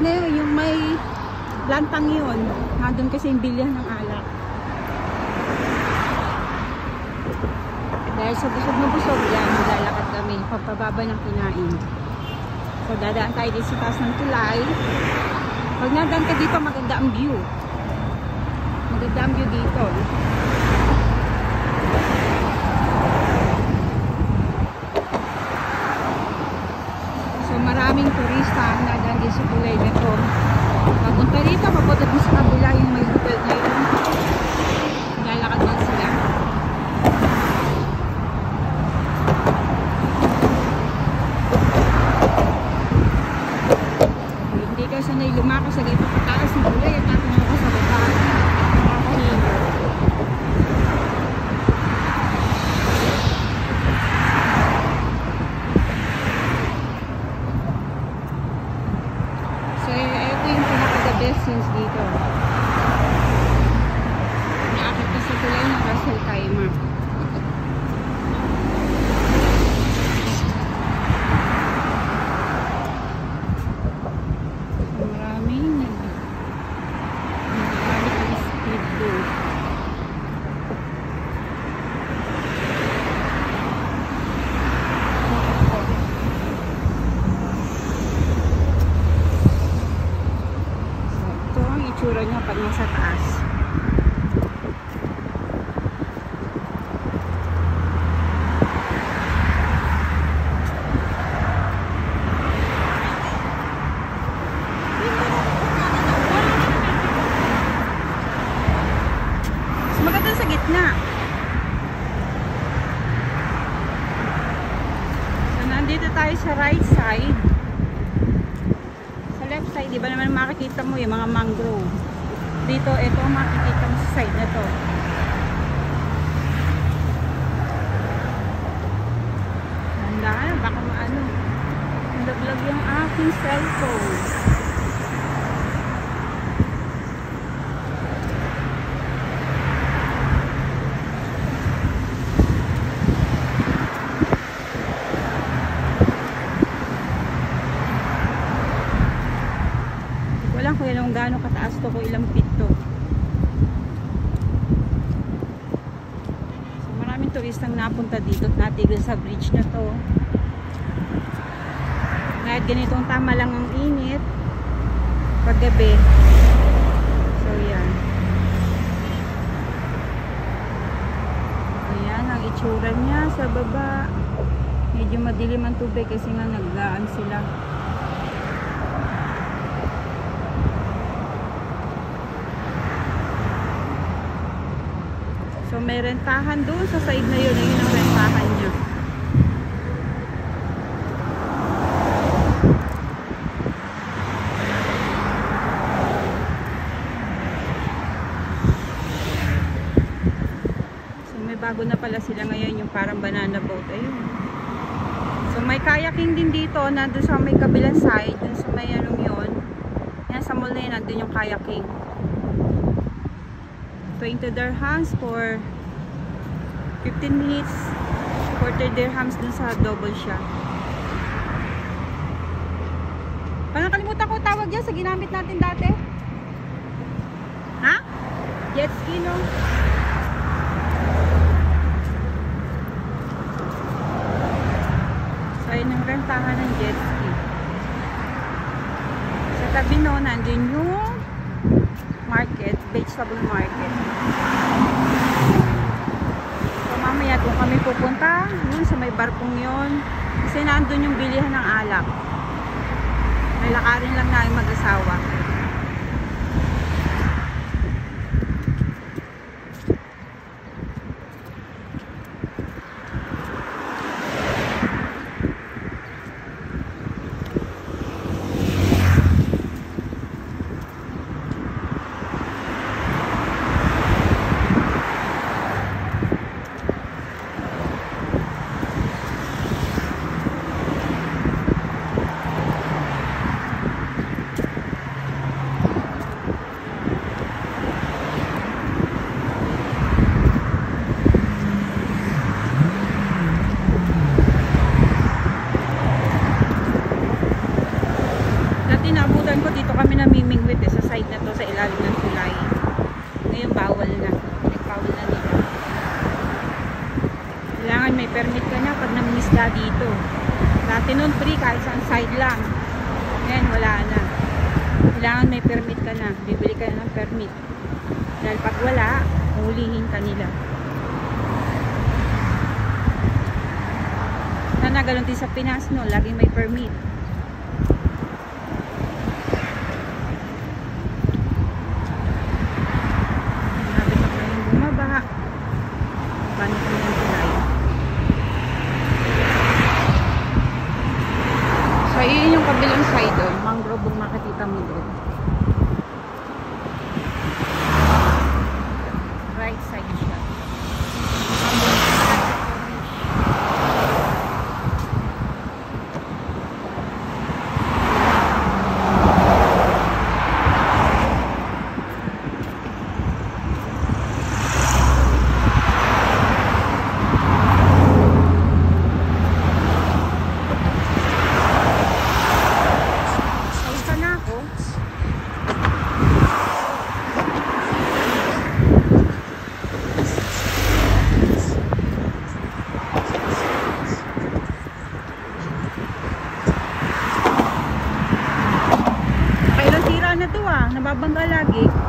side na yun, yung may lantang yun. Nandun kasi yung bilyan ng alak. Dahil sa busog na busog yan, maglalakad kami papababa ng kinain. So dadaan tayo dito sa taas ng tulay. Pag nadaan ka dito, maganda ang view. Maganda ang view dito. So maraming turista ang nadaan dito sa tulay nito. Papunta dito, papunta dito sa kabila yung may hotel na yun. Lalakad lang sila. Hindi ka sanay lumakas sa ganito pataas ng tulay at natin ako sa baba. Nakakahinga. So ito yung pinaka-the best scenes dito. Naakit ka sa tulay ng Ras El Khaimah. Itsura niya pag nasa taas. Mas maganda sa gitna. So nandito tayo sa right side. Left side, di ba naman makikita mo yung mga mangrove. Dito, ito makikita mo sa side na to. Handaan, baka maano. Nalaglag yung aking cellphone. Kung ilang gaano kataas to, kung ilang feet to. So maraming turistang napunta dito at natigil sa bridge na to. Kahit ganitong tama lang ang init paggabi. So yan. Ayan ang itsura niya sa baba. Medyo madilim ang tubig kasi nga naggaan sila. So may rentahan doon sa side na yun. Ayun ang rentahan niya. So may bago na pala sila ngayon, yung parang banana boat. Ayun. So may kayaking din dito. Nandun sa may kabilang side. Dun sa may anong yun. Yan sa mall na yun. Nandun yung kayaking. 20 dirhams for 15 minutes, 40 dirhams dun sa double siya. Parang nakalimutan ko tawag dyan sa ginamit natin dati. Ha? Jet ski, no? So ayun ang rentahan ng jet ski. Sa tabi no, nandun yung market, vegetable market. So mamaya kung kami pupunta yun sa may barkong yun, kasi nandun yung bilihan ng alak. May lakarin lang namin mag-asawa. kailangan may permit ka na pag nangingisda dito. Dati nun free kahit saan side lang. Ngayon wala na. Kailangan may permit ka na. Bibili ka na ng permit. Dahil pag wala, hulihin ka nila. Sana ganun din sa Pinas, no? Laging may permit. Sabi na ko yung bumabaha. Paano ko yung tulay? So, yun yung kabilang side doon. Mangrove ang makikita mo doon. Right side siya. Nababangga lagi.